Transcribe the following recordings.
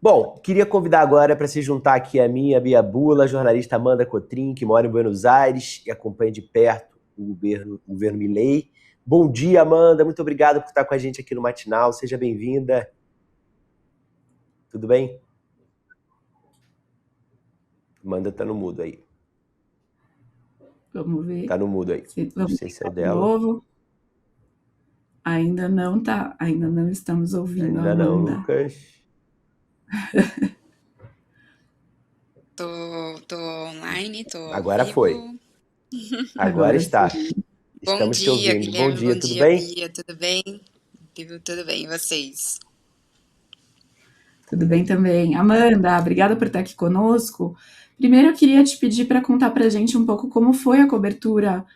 Bom, queria convidar agora para se juntar aqui a mim, a Bia Bula, a jornalista Amanda Cotrim, que mora em Buenos Aires e acompanha de perto o governo Milei. Bom dia, Amanda. Muito obrigado por estar com a gente aqui no Matinal. Seja bem-vinda. Tudo bem? Amanda está no mudo aí. Vamos ver. Está no mudo aí. Não Vamos sei se é tentar de dela. novo. Ainda não tá. Ainda não estamos ouvindo a Ainda não, Amanda. Lucas. Tô online, tô ao Agora foi. vivo. Agora Agora sim. está. Bom Estamos te dia, ouvindo. Bom Guilherme. Bom dia, tudo dia, bem? Bia. Tudo bem? Tudo bem, e vocês? Tudo bem também. Amanda, obrigada por estar aqui conosco. Primeiro, eu queria te pedir para contar para a gente um pouco como foi a cobertura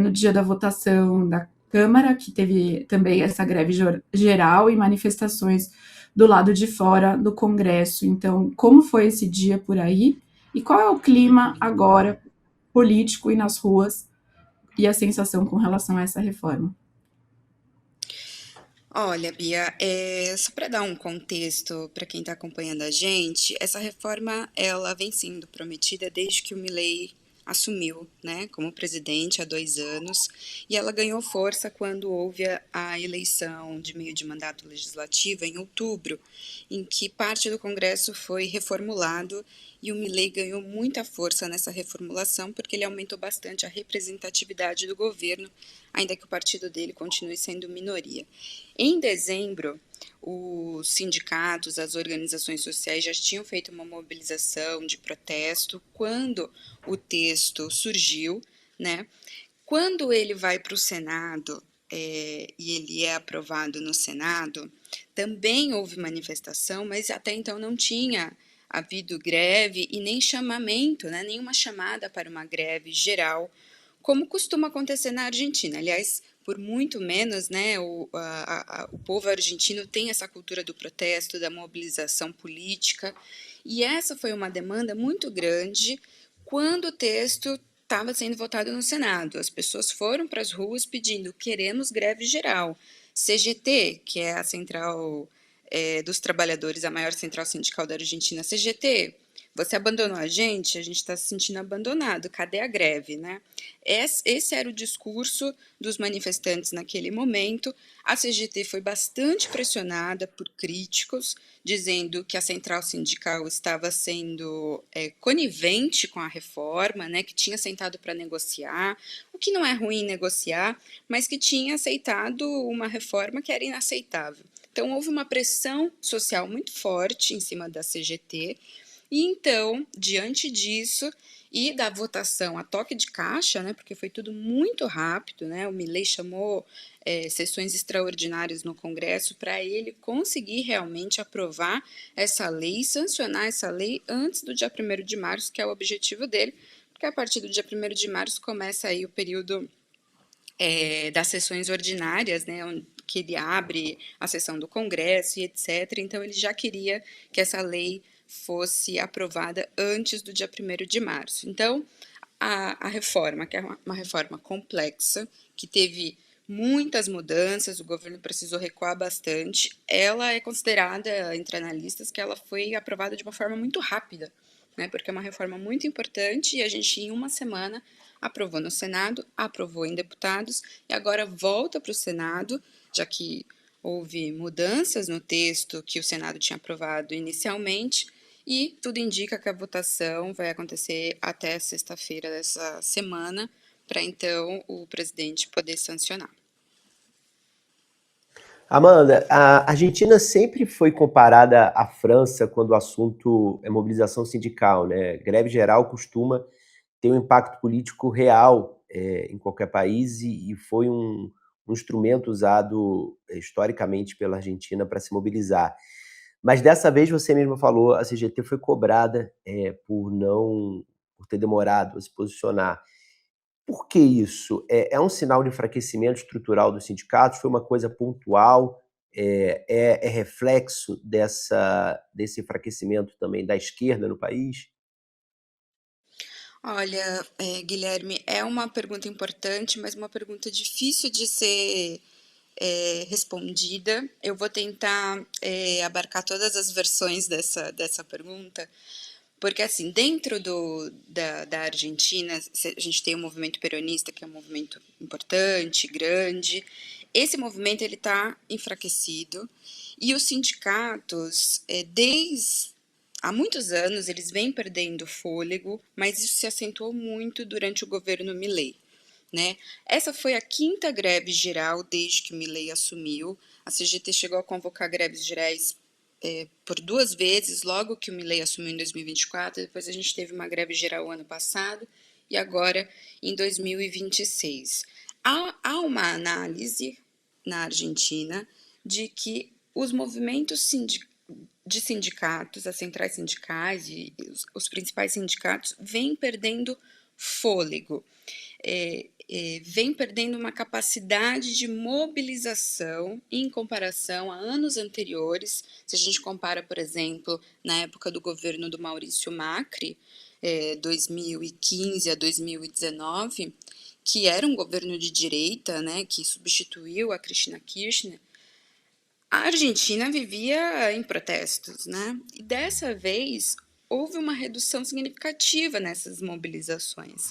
no dia da votação da Câmara, que teve também essa greve geral e manifestações do lado de fora do Congresso. Então, como foi esse dia por aí? E qual é o clima agora político e nas ruas e a sensação com relação a essa reforma? Olha, Bia, só para dar um contexto para quem está acompanhando a gente, essa reforma ela vem sendo prometida desde que o Milei assumiu, né, como presidente há 2 anos, e ela ganhou força quando houve a eleição de meio de mandato legislativo em outubro, em que parte do Congresso foi reformulado e o Milei ganhou muita força nessa reformulação porque ele aumentou bastante a representatividade do governo, ainda que o partido dele continue sendo minoria. Em dezembro, os sindicatos, as organizações sociais já tinham feito uma mobilização de protesto quando o texto surgiu, né? Quando ele vai para o Senado e ele é aprovado no Senado, também houve manifestação, mas até então não tinha havido greve e nem chamamento, né? Nenhuma chamada para uma greve geral, como costuma acontecer na Argentina. Aliás, por muito menos, né, o povo argentino tem essa cultura do protesto, da mobilização política, e essa foi uma demanda muito grande quando o texto estava sendo votado no Senado. As pessoas foram para as ruas pedindo: queremos greve geral. CGT, que é a central dos trabalhadores, a maior central sindical da Argentina, CGT, você abandonou a gente está se sentindo abandonado, cadê a greve, né? Esse era o discurso dos manifestantes naquele momento. A CGT foi bastante pressionada por críticos, dizendo que a central sindical estava sendo conivente com a reforma, né, que tinha sentado para negociar, o que não é ruim negociar, mas que tinha aceitado uma reforma que era inaceitável. Então, houve uma pressão social muito forte em cima da CGT, e então, diante disso e da votação a toque de caixa, né, porque foi tudo muito rápido, né, o Milei chamou sessões extraordinárias no Congresso para ele conseguir realmente aprovar essa lei e sancionar essa lei antes do dia 1º de março, que é o objetivo dele, porque a partir do dia 1º de março começa aí o período das sessões ordinárias, né, que ele abre a sessão do Congresso e etc. Então, ele já queria que essa lei fosse aprovada antes do dia 1º de março. Então, a reforma, que é uma reforma complexa, que teve muitas mudanças, o governo precisou recuar bastante, ela é considerada, entre analistas, que ela foi aprovada de uma forma muito rápida, né, porque é uma reforma muito importante e a gente, em uma semana, aprovou no Senado, aprovou em deputados e agora volta para o Senado, já que houve mudanças no texto que o Senado tinha aprovado inicialmente, e tudo indica que a votação vai acontecer até sexta-feira dessa semana, para então o presidente poder sancionar. Amanda, a Argentina sempre foi comparada à França quando o assunto é mobilização sindical, né? Greve geral costuma ter um impacto político real em qualquer país e foi um instrumento usado historicamente pela Argentina para se mobilizar. Mas dessa vez você mesma falou, a CGT foi cobrada por ter demorado a se posicionar. Por que isso? É um sinal de enfraquecimento estrutural dos sindicatos? Foi uma coisa pontual? É reflexo desse enfraquecimento também da esquerda no país? Olha, Guilherme, é uma pergunta importante, mas uma pergunta difícil de ser respondida. Eu vou tentar abarcar todas as versões dessa pergunta, porque, assim, dentro da Argentina, a gente tem o movimento peronista, que é um movimento importante, grande. Esse movimento está enfraquecido, e os sindicatos, há muitos anos, eles vêm perdendo fôlego, mas isso se acentuou muito durante o governo Milei, né? Essa foi a 5ª greve geral desde que Milei assumiu. A CGT chegou a convocar greves gerais por 2 vezes, logo que o Milei assumiu em 2024, depois a gente teve uma greve geral ano passado, e agora em 2026. Há uma análise na Argentina de que os movimentos de sindicatos, as centrais sindicais e os principais sindicatos, vêm perdendo fôlego, vem perdendo uma capacidade de mobilização em comparação a anos anteriores. Se a gente compara, por exemplo, na época do governo do Maurício Macri, 2015 a 2019, que era um governo de direita, né, que substituiu a Cristina Kirchner, a Argentina vivia em protestos, né? E dessa vez houve uma redução significativa nessas mobilizações.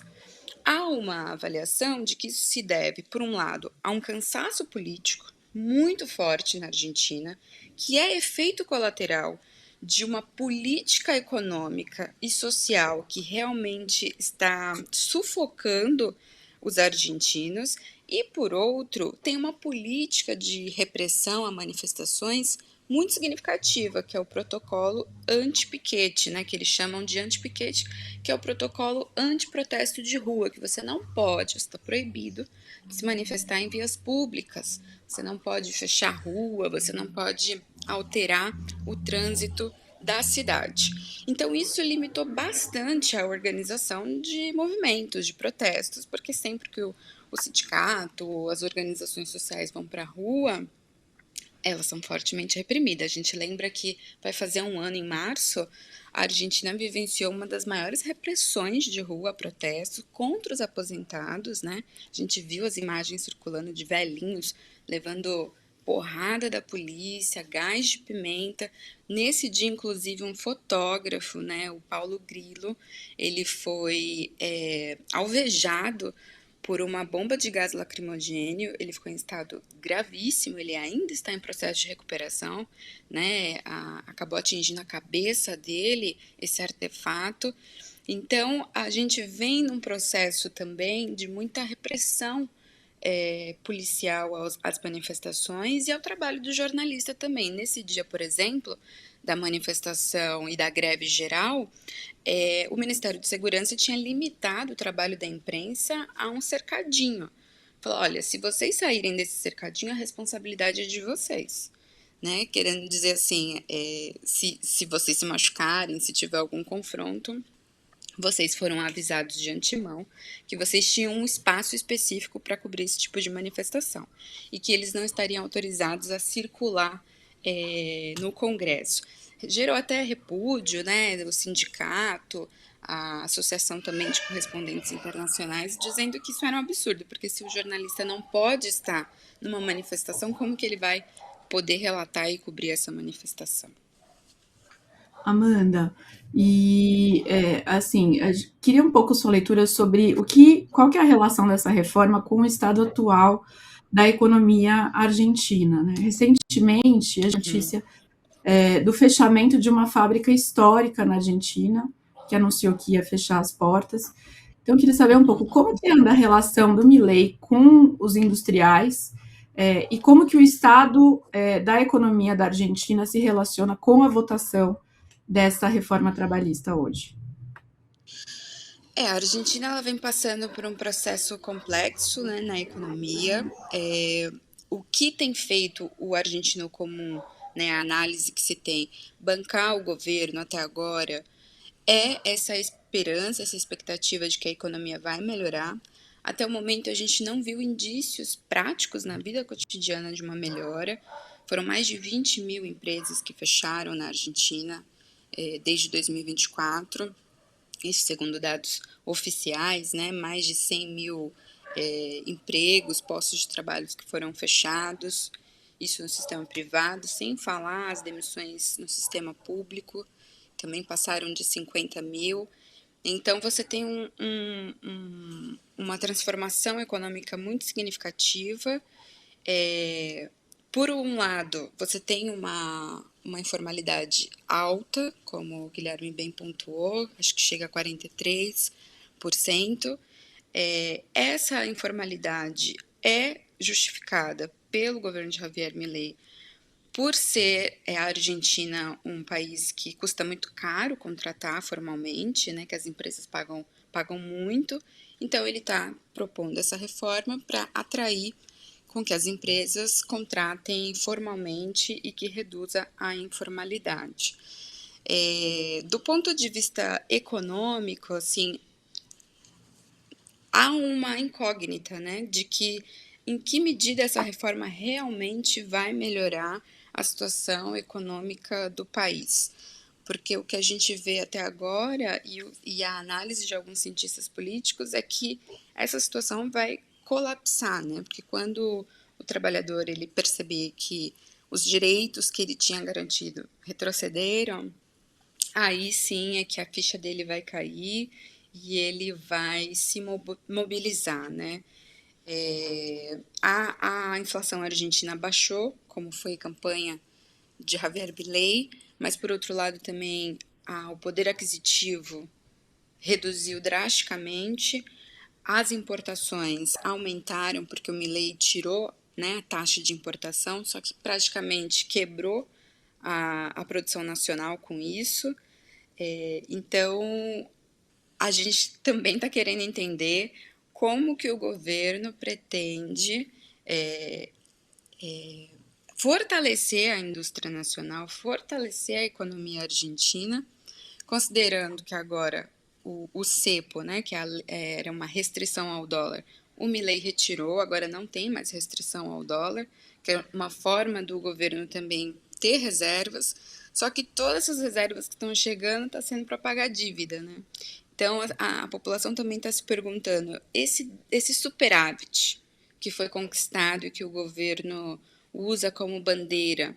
Há uma avaliação de que isso se deve, por um lado, a um cansaço político muito forte na Argentina, que é efeito colateral de uma política econômica e social que realmente está sufocando os argentinos, e, por outro, tem uma política de repressão a manifestações muito significativa, que é o protocolo anti-piquete, né, que eles chamam de anti-piquete, que é o protocolo anti-protesto de rua, que você não pode, está proibido de se manifestar em vias públicas, você não pode fechar rua, você não pode alterar o trânsito da cidade. Então, isso limitou bastante a organização de movimentos, de protestos, porque sempre que o sindicato, as organizações sociais vão para a rua, elas são fortemente reprimidas. A gente lembra que vai fazer um ano, em março, a Argentina vivenciou uma das maiores repressões de rua, protestos contra os aposentados, né? A gente viu as imagens circulando de velhinhos levando porrada da polícia, gás de pimenta. Nesse dia, inclusive, um fotógrafo, né, o Paulo Grillo, ele foi alvejado por uma bomba de gás lacrimogênio. Ele ficou em estado gravíssimo, ele ainda está em processo de recuperação, né? Acabou atingindo a cabeça dele esse artefato. Então, a gente vem num processo também de muita repressão policial às manifestações e ao trabalho do jornalista também. Nesse dia, por exemplo, da manifestação e da greve geral, o Ministério de Segurança tinha limitado o trabalho da imprensa a um cercadinho. Falou, olha, se vocês saírem desse cercadinho, a responsabilidade é de vocês. Né? Querendo dizer assim, se vocês se machucarem, se tiver algum confronto, vocês foram avisados de antemão que vocês tinham um espaço específico para cobrir esse tipo de manifestação e que eles não estariam autorizados a circular no Congresso. Gerou até repúdio, né, do sindicato, a Associação também de Correspondentes Internacionais, dizendo que isso era um absurdo, porque se o jornalista não pode estar numa manifestação, como que ele vai poder relatar e cobrir essa manifestação? Amanda, e assim, queria um pouco sua leitura sobre qual que é a relação dessa reforma com o estado atual da economia argentina, né? Recentemente, a notícia do fechamento de uma fábrica histórica na Argentina, que anunciou que ia fechar as portas. Então, eu queria saber um pouco como que anda a relação do Milei com os industriais, e como que o estado da economia da Argentina se relaciona com a votação dessa reforma trabalhista hoje. A Argentina ela vem passando por um processo complexo, né, na economia. O que tem feito o argentino comum, né, a análise que se tem, bancar o governo até agora, é essa esperança, essa expectativa de que a economia vai melhorar. Até o momento a gente não viu indícios práticos na vida cotidiana de uma melhora. Foram mais de 20 mil empresas que fecharam na Argentina desde 2024. Isso segundo dados oficiais, né? Mais de 100 mil empregos, postos de trabalho que foram fechados, isso no sistema privado, sem falar as demissões no sistema público, também passaram de 50 mil. Então, você tem uma transformação econômica muito significativa. Por um lado, você tem uma informalidade alta, como o Guilherme bem pontuou, acho que chega a 43%. Essa informalidade é justificada pelo governo de Javier Milei por ser a Argentina um país que custa muito caro contratar formalmente, né, que as empresas pagam muito. Então, ele está propondo essa reforma para atrair com que as empresas contratem formalmente e que reduza a informalidade. Do ponto de vista econômico, assim, há uma incógnita, né, de que em que medida essa reforma realmente vai melhorar a situação econômica do país. Porque o que a gente vê até agora e a análise de alguns cientistas políticos é que essa situação vai colapsar, né? Porque quando o trabalhador ele perceber que os direitos que ele tinha garantido retrocederam, aí sim é que a ficha dele vai cair e ele vai se mobilizar, né? A inflação argentina baixou, como foi a campanha de Javier Milei, mas por outro lado também o poder aquisitivo reduziu drasticamente, as importações aumentaram porque o Milei tirou, né, a taxa de importação, só que praticamente quebrou a produção nacional com isso. Então, a gente também está querendo entender como que o governo pretende fortalecer a indústria nacional, fortalecer a economia argentina, considerando que agora o cepo, né, que era uma restrição ao dólar, o Milei retirou, agora não tem mais restrição ao dólar, que é uma forma do governo também ter reservas, só que todas essas reservas que estão chegando estão sendo para pagar dívida, né? Então, a população também está se perguntando, esse superávit que foi conquistado e que o governo usa como bandeira,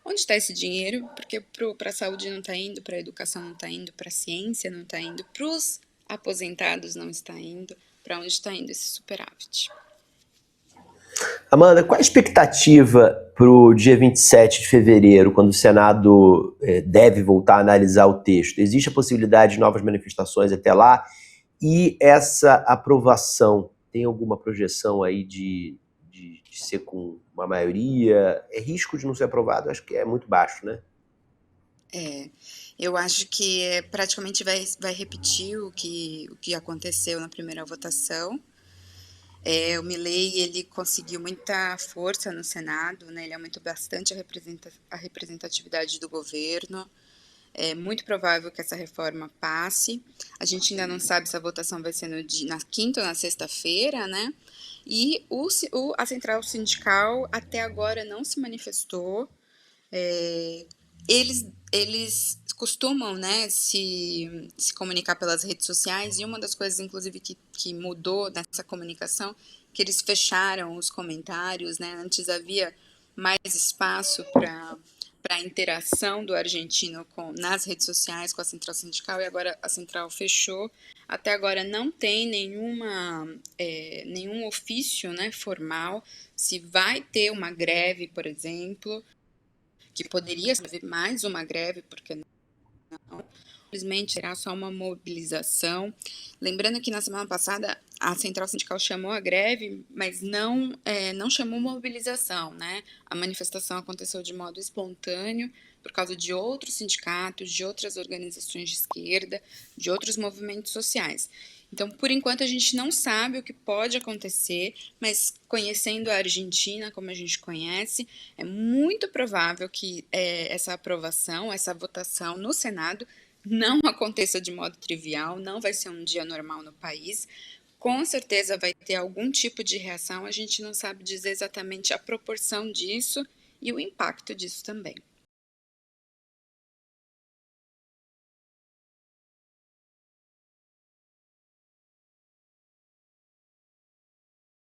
onde está esse dinheiro? Porque para a saúde não está indo, para a educação não está indo, para a ciência não está indo, para os aposentados não está indo, para onde está indo esse superávit? Amanda, qual a expectativa para o dia 27 de fevereiro, quando o Senado deve voltar a analisar o texto? Existe a possibilidade de novas manifestações até lá? E essa aprovação tem alguma projeção aí de ser com uma maioria? É risco de não ser aprovado? Acho que é muito baixo, né? Eu acho que praticamente vai repetir o que aconteceu na primeira votação. O Milei, ele conseguiu muita força no Senado, né? Ele aumentou bastante a representatividade do governo. É muito provável que essa reforma passe. A gente ainda não sabe se a votação vai ser na quinta ou na sexta-feira, né? E a central sindical até agora não se manifestou. Eles costumam, né, se comunicar pelas redes sociais, e uma das coisas, inclusive, que mudou nessa comunicação, que eles fecharam os comentários, né? Antes havia mais espaço para a interação do argentino nas redes sociais com a central sindical, e agora a central fechou. Até agora não tem nenhum ofício, né, formal, se vai ter uma greve, por exemplo, que poderia haver mais uma greve, porque não. Simplesmente será só uma mobilização. Lembrando que na semana passada a central sindical chamou a greve, mas não chamou mobilização, né? A manifestação aconteceu de modo espontâneo por causa de outros sindicatos, de outras organizações de esquerda, de outros movimentos sociais. Então, por enquanto, a gente não sabe o que pode acontecer, mas conhecendo a Argentina como a gente conhece, é muito provável que essa aprovação, essa votação no Senado não aconteça de modo trivial, não vai ser um dia normal no país. Com certeza vai ter algum tipo de reação, a gente não sabe dizer exatamente a proporção disso e o impacto disso também.